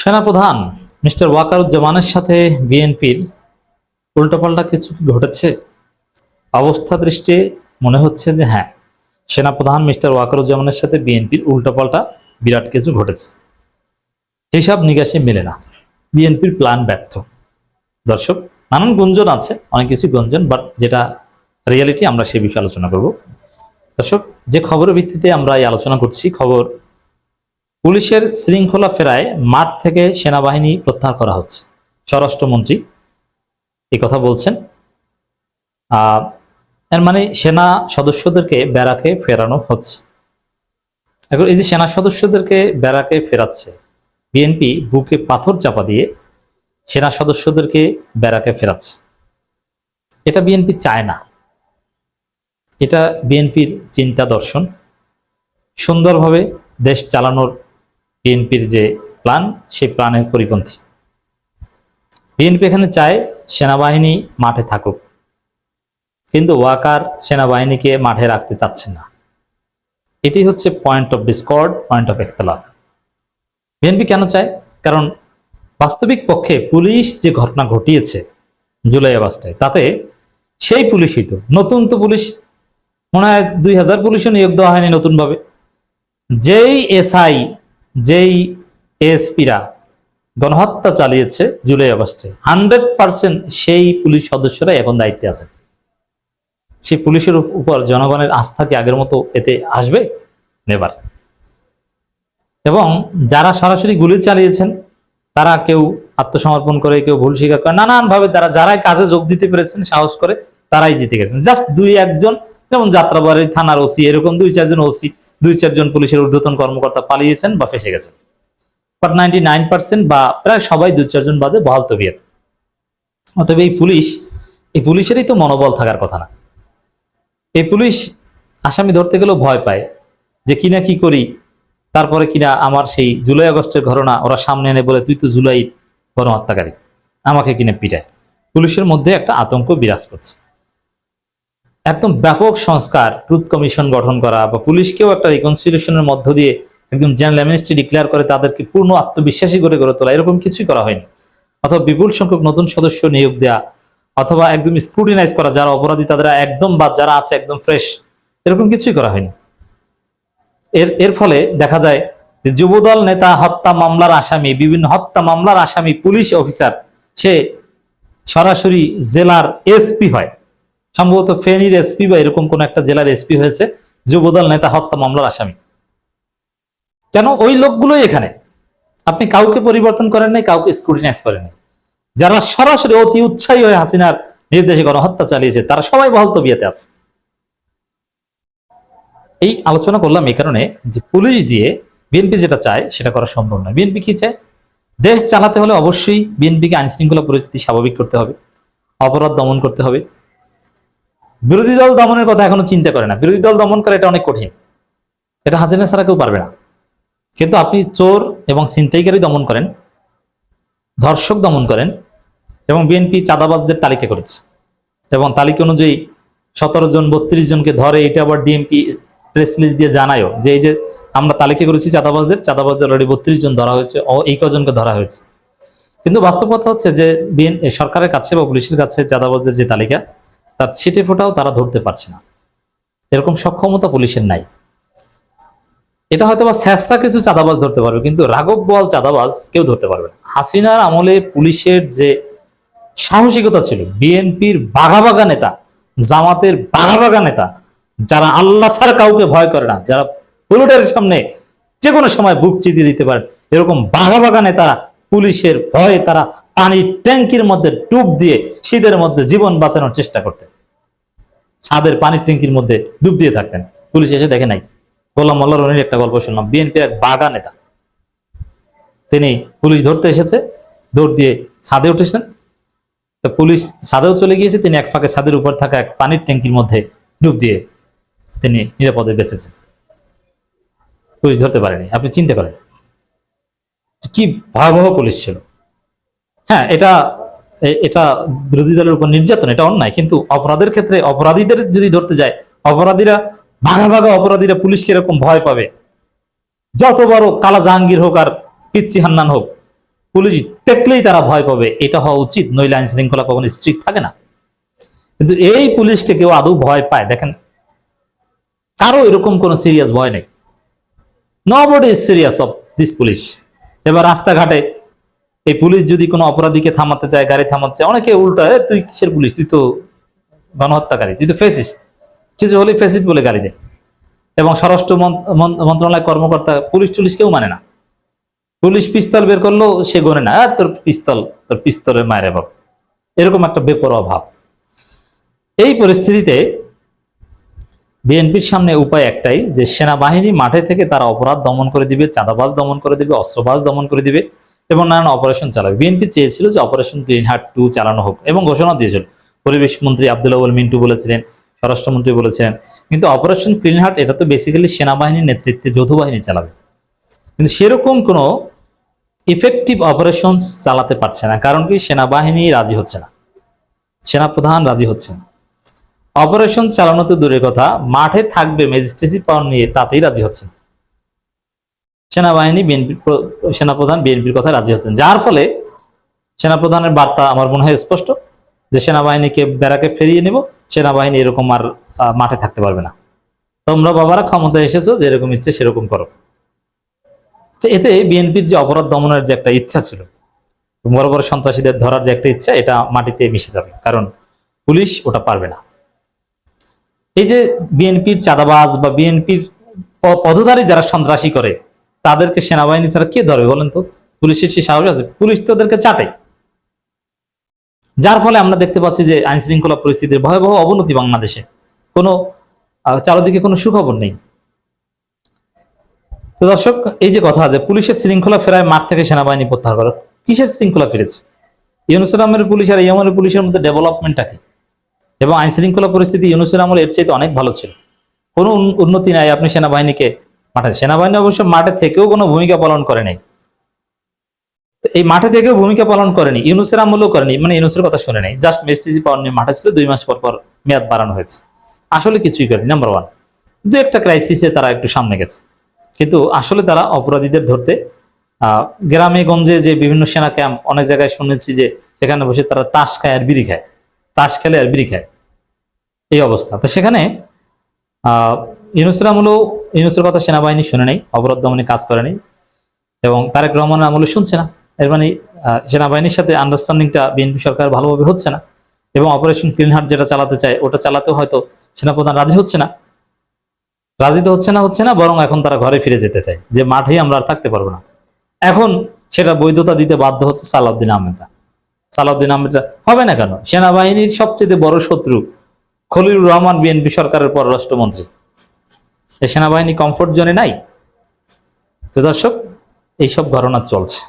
সেনাপ্রধান মিস্টার ওয়াকারুজ্জামানের সাথে বিএনপির উল্টোপাল্টা কিছু কি ঘটেছে? অবস্থা দৃষ্টে মনে হচ্ছে যে হ্যাঁ, সেনাপ্রধান মিস্টার ওয়াকারুজ্জামানের সাথে বিএনপির উল্টোপাল্টা বিরাট কিছু ঘটেছে। হিসাব নিকাশে মেলে না, বিএনপির প্ল্যান ব্যর্থ। দর্শক, নানান গুঞ্জন আছে, অনেক কিছু গুঞ্জন, বাট যেটা রিয়েলিটি আমরা সে বিষয়ে আলোচনা করব। দর্শক, যে খবরের ভিত্তিতে আমরা এই আলোচনা করছি, খবর পুলিশের শৃঙ্খলা ফেরায় মাঠ থেকে সেনাবাহিনী প্রত্যাহার করা হচ্ছে। স্বরাষ্ট্রমন্ত্রী এই কথা বলছেন। এর মানে সেনা সদস্যদেরকে ব্যারাকে ফেরানো হচ্ছে। এখন এই যে সেনা সদস্যদেরকে ব্যারাকে ফেরাচ্ছে, বিএনপি বুকে পাথর চাপা দিয়ে সেনা সদস্যদেরকে ব্যারাকে ফেরাচ্ছে। এটা বিএনপি চায় না, এটা বিএনপির চিন্তা দর্শন। সুন্দরভাবে দেশ চালানোর বিএনপির যে প্ল্যান, সেই প্ল্যানের পরিপন্থী। বিএনপি এখানে চায় সেনাবাহিনী মাঠে থাকুক, কিন্তু ওয়াকার সেনাবাহিনীকে মাঠে রাখতে চাচ্ছেন না। এটি হচ্ছে point of discord, point of ইখতিলাফ। বিএনপি কেন চায়? কারণ বাস্তবিক পক্ষে পুলিশ যে ঘটনা ঘটিয়েছে জুলাই আগস্টে, তাতে সেই পুলিশই তো নতুন, তো পুলিশ মনে হয় 2000 পুলিশও নিয়োগ দেওয়া হয়নি নতুনভাবে। যেই এসআই, যেই এএসপিরা গণহত্যা চালিয়েছে জুলাই আগস্টে, 100% সেই পুলিশ সদস্যরাই এখন দায়িত্বে আছে। সেই পুলিশের উপর জনগণের আস্থা কি আগের মতো এতে আসবে? নেভার। এবং যারা সরাসরি গুলি চালিয়েছেন, তারা কেউ আত্মসমর্পণ করে, কেউ ভুল স্বীকার করে, নানানভাবে যারাই কাজে যোগ দিতে পেরেছেন সাহস করে, তারাই জিতে গেছেন। জাস্ট 2-1 জন, যেমন যাত্রাবাড়ি থানার ওসি, এরকম 2-4 জন ওসি, 2-4 জন পুলিশের ঊর্ধ্বতন কর্মকর্তা পালিয়েছেন বা ফেসে গেছেন। বাট 99% বা প্রায় সবাই 2-4 জন বাদে বহাল তবিয়ত। অতএব এই পুলিশেরই তো মনোবল থাকার কথা না। এই পুলিশ আসামি ধরতে গেলেও ভয় পায় যে কিনা কি করি, তারপরে কিনা আমার সেই জুলাই আগস্টের ঘটনা ওরা সামনে এনে বলে তুই তো জুলাই গণহত্যাকারী, আমাকে কিনে পিটায়। পুলিশের মধ্যে একটা আতঙ্ক বিরাজ করছে। একদম ব্যাপক সংস্কার, ট্রুথ কমিশন গঠন করা বা পুলিশকেও একটা রিকনসিলিয়েশনের মধ্য দিয়ে একদম জেনারেল অ্যামনেস্টি ডিক্লেয়ার করে তাদেরকে পূর্ণ আত্মবিশ্বাসী করে গড়ে তোলা, এরকম কিছুই করা হয়নি। অথবা বিপুল সংখ্যক নতুন সদস্য নিয়োগ দেয়া, অথবা একদম স্ক্রুটিনাইজ করা, যারা অপরাধী তাদের একদম বাদ, যারা আছে একদম ফ্রেশ, এরকম কিছুই করা হয়নি। এর ফলে দেখা যায় যে যুবদল নেতা হত্যা মামলার আসামি, বিভিন্ন হত্যা মামলার আসামি পুলিশ অফিসার, সে সরাসরি জেলার এসপি হয়, সম্ভবত ফেনীর এসপি বা এরকম কোন একটা জেলার এসপি হয়েছে যুবদল নেতা হত্যা মামলার আসামি। কেন? ওই লোকগুলোই এখানে। আপনি কাউকে পরিবর্তন করেন নাই, কাউকে স্ক্রুটিনাইজ করেন নাই। যারা সরাসরি অতি উৎসাহী হয়ে হাসিনার নির্দেশে গণহত্যা চালিয়েছে, তারা সবাই বহাল তবিয়তে আছে। এই আলোচনা করলাম এই কারণে যে পুলিশ দিয়ে বিএনপি যেটা চায় সেটা করা সম্ভব নয়। বিএনপি কি চায়? দেশ চালাতে হলে অবশ্যই বিএনপিকে আইন শৃঙ্খলা পরিস্থিতি স্বাভাবিক করতে হবে, অপরাধ দমন করতে হবে। বিরোধী দল দমনের কথা এখনো চিন্তা করে না। বিরোধী দল দমন করা এটা অনেক কঠিন, এটা হাসিনা ছাড়া কেউ পারবে না। কিন্তু আপনি চোর এবং ছিনতাইকারী দমন করেন, ধর্ষক দমন করেন, এবং বিএনপি চাঁদাবাজদের তালিকা করেছে এবং তালিকা অনুযায়ী 17 জন 32 জনকে ধরে। এটা আবার ডিএমপি প্রেস রিলিজ দিয়ে জানায়ও যে এই যে আমরা তালিকা করেছি চাঁদাবাজদের অলরেডি 32 জন ধরা হয়েছে, এই কজনকে ধরা হয়েছে। কিন্তু বাস্তব কথা হচ্ছে যে সরকারের কাছে বা পুলিশের কাছে চাঁদাবাজদের যে তালিকা, তার ছিটে ফোটাও তারা ধরতে পারছে না, এরকম সক্ষমতা পুলিশের নাই। এটা হয়তো বা স্যাঁচরা কিছু চাঁদাবাজ ধরতে পারবে, কিন্তু রাঘব বোয়াল চাঁদাবাজ কেউ ধরতে পারবে না। হাসিনার আমলে পুলিশের যে সাহসিকতা ছিল, বিএনপির বাঘা বাঘা নেতা, জামাতের বাঘা বাঘা নেতা, যারা আল্লাহ ছাড়া কাউকে ভয় করে না, যারা বুলেটের সামনে যে কোনো সময় বুক চিতিয়ে দিতে পারে, এরকম বাঘা বাঘা নেতা পুলিশের ভয়ে তারা পানির ট্যাঙ্কির মধ্যে ডুব দিয়ে শীতের মধ্যে জীবন বাঁচানোর চেষ্টা করতেন। ছাদের পানির ট্যাঙ্কির মধ্যে ডুব দিয়ে থাকতেন, পুলিশ এসে দেখে নাই। গোলাম মোল্লা রনির একটা গল্প শুনলাম, বিএনপির এক বাঘা নেতা, তিনি পুলিশ ধরতে এসেছে, দৌড় দিয়ে ছাদে উঠেছেন। তো পুলিশ ছাদেও চলে গিয়েছে, তিনি এক ফাঁকে ছাদের উপর থাকা এক পানির ট্যাঙ্কির মধ্যে ডুব দিয়ে তিনি নিরাপদে বেঁচেছেন। পুলিশ ধরতে পারেনি। আপনি চিন্তা করেন কি ভয়াবহ পুলিশ ছিল। হ্যাঁ, এটা বিরোধী দলের উপর নির্যাতন, এটা অন্যায়, কিন্তু অপরাধের ক্ষেত্রে অপরাধীদের যদি ধরতে যায়, অপরাধীরা ভাগা ভাগা অপরাধীরা পুলিশকে এরকম ভয় পাবে। যত বড় কালা জাহাঙ্গীর হোক আর পিচ্চি হান্নান হোক, পুলিশ দেখলেই তারা ভয় পাবে, এটা হওয়া উচিত, নইলে আইন শৃঙ্খলা কখনো স্ট্রিক্ট থাকে না। কিন্তু এই পুলিশকে কেউ আদৌ ভয় পায়? দেখেন, কারো এরকম কোন সিরিয়াস ভয় নেই। Nobody is serious of this police. এবার রাস্তাঘাটে এই পুলিশ যদি কোনো অপরাধীকে থামাতে চায়, গাড়ি থামাতে চায়, অনেকে উল্টা, তুই কিসের পুলিশ, তুই তো গণহত্যাকারী, তুই তো ফেসিস্ট, কিছু হলে ফেসিস্ট বলে গালি দেয়। এবং স্বরাষ্ট্র মন্ত্রণালয় কর্মকর্তা পুলিশ টুলিশ কেউ মানে না। পুলিশ পিস্তল বের করলো, সে গনে না, তোর পিস্তলের মায়ের বাপ, এরকম একটা বেপরোয়া ভাব। এই পরিস্থিতিতে বিএনপির সামনে উপায় একটাই, যে সেনাবাহিনী মাঠে থেকে তারা অপরাধ দমন করে দিবে, চাঁদাবাজ দমন করে দিবে, অস্ত্রবাজ দমন করে দিবে এবং নানান অপারেশন চালাবে। বিএনপি চেয়েছিল যে অপারেশন গ্রিন হার্ট 2 চালানো হোক এবং ঘোষণা দিয়েছিল। পরিবেশ মন্ত্রী আব্দুল আউয়াল মিন্টু বলেছিলেন, স্বরাষ্ট্রমন্ত্রী বলেছিলেন। কিন্তু অপারেশন গ্রিন হার্ট এটা তো বেসিক্যালি সেনাবাহিনীর নেতৃত্বে যৌথ বাহিনী চালাবে, কিন্তু সেরকম কোনো ইফেক্টিভ অপারেশন চালাতে পারছে না। কারণ কি? সেনাবাহিনী রাজি হচ্ছে না, সেনাপ্রধান রাজি হচ্ছে না। অপারেশন চালানো তো দূরের কথা, মাঠে থাকবে ম্যাজিস্ট্রেসি পাওয়ার নিয়ে তাতেই রাজি হচ্ছেন সেনাবাহিনী। সেনাপ্রধান বিএনপির কথা রাজি হচ্ছেন, যার ফলে সেনাপ্রধানের বার্তা আমার মনে হয় স্পষ্ট, যে সেনাবাহিনীকে ব্যারাকে ফিরিয়ে নেব, সেনাবাহিনী এরকম আর মাঠে থাকতে পারবে না, তোমরা বাবারা ক্ষমতায় এসেছো, যেরকম ইচ্ছে সেরকম করো। তো এতে বিএনপির যে অপরাধ দমনের যে একটা ইচ্ছা ছিল, বড় বড় সন্ত্রাসীদের ধরার যে একটা ইচ্ছা, এটা মাটিতে মিশে যাবে, কারণ পুলিশ ওটা পারবে না। এই যে বিএনপির চাঁদাবাজ বা বিএনপির পদধারী যারা সন্ত্রাসী করে, তাদেরকে সেনাবাহিনী ছাড়া কে ধরবে বলেন তো? পুলিশের সেই সাহস আছে? পুলিশ তো ওদেরকে চাটে। যার ফলে আমরা দেখতে পাচ্ছি যে আইন শৃঙ্খলা পরিস্থিতির ভয়াবহ অবনতি বাংলাদেশে, কোনো চারদিকে কোনো সুখবর নেই। তো দর্শক, এই যে কথা, যে পুলিশের শৃঙ্খলা ফেরায় মাঠ থেকে সেনাবাহিনী প্রত্যাহার করে, কিসের শৃঙ্খলা ফিরেছে? ইউনূস আলমের পুলিশ আর এই আমলের পুলিশের মধ্যে ডেভেলপমেন্টটা কি? এবং আইন শৃঙ্খলা পরিস্থিতি ইউনূসের আমলে এর চাইতে অনেক ভালো ছিল, কোনো উন্নতি নাই। আপনি সেনাবাহিনীকে মাঠে, সেনাবাহিনী অবশ্য মাঠে থেকেও কোনো ভূমিকা পালন করে নাই, এই মাঠে থেকেও ভূমিকা পালন করেনি, ইউনূসের আমলেও করেনি, মানে ইউনূসের কথা শুনে নাই, জাস্ট মেসেজি পাওয়ার নিয়ে মাঠে ছিল, 2 মাস পর পর মেয়াদ বাড়ানো হয়েছে, আসলে কিছুই করেনি। নাম্বার 1, দু একটা ক্রাইসিসে তারা একটু সামনে গেছে, কিন্তু আসলে তারা অপরাধীদের ধরতে গ্রামে গঞ্জে যে বিভিন্ন সেনা ক্যাম্প, অনেক জায়গায় শুনেছি যে সেখানে বসে তারা তাস খায় আর বিড়ি খায়, তাস খেলে আর বিড়ি খায়, এই অবস্থা। তো সেখানে ইউনূসের আমলেও ইউনূসের কথা সেনাবাহিনী শুনে নেই, অপরাধ দমনে কাজ করেনি, এবং তারেক রহমানের আমলে শুনছে না। এর মানে সেনাবাহিনীর সাথে আন্ডারস্ট্যান্ডিংটা বিএনপি সরকার ভালোভাবে হচ্ছে না, এবং অপারেশন গ্রিন হার্ট যেটা চালাতে চায় ওটা চালাতেও হয়তো সেনাপ্রধান রাজি হচ্ছে না, রাজি তো হচ্ছে না, বরং এখন তারা ঘরে ফিরে যেতে চায়, যে মাঠেই আমরা আর থাকতে পারবো না। এখন সেটা বৈধতা দিতে বাধ্য হচ্ছে সালাউদ্দিন আহমেদরা। সালাউদ্দিন আহমেদরা হবে না কেন? সেনাবাহিনীর সবচেয়ে বড় শত্রু খলিলুর রহমান বিএনপি সরকারের পররাষ্ট্রমন্ত্রী, এই সেনাবাহিনী কমফোর্ট জোনে নাই। তো দর্শক, এইসব ঘটনা চলছে।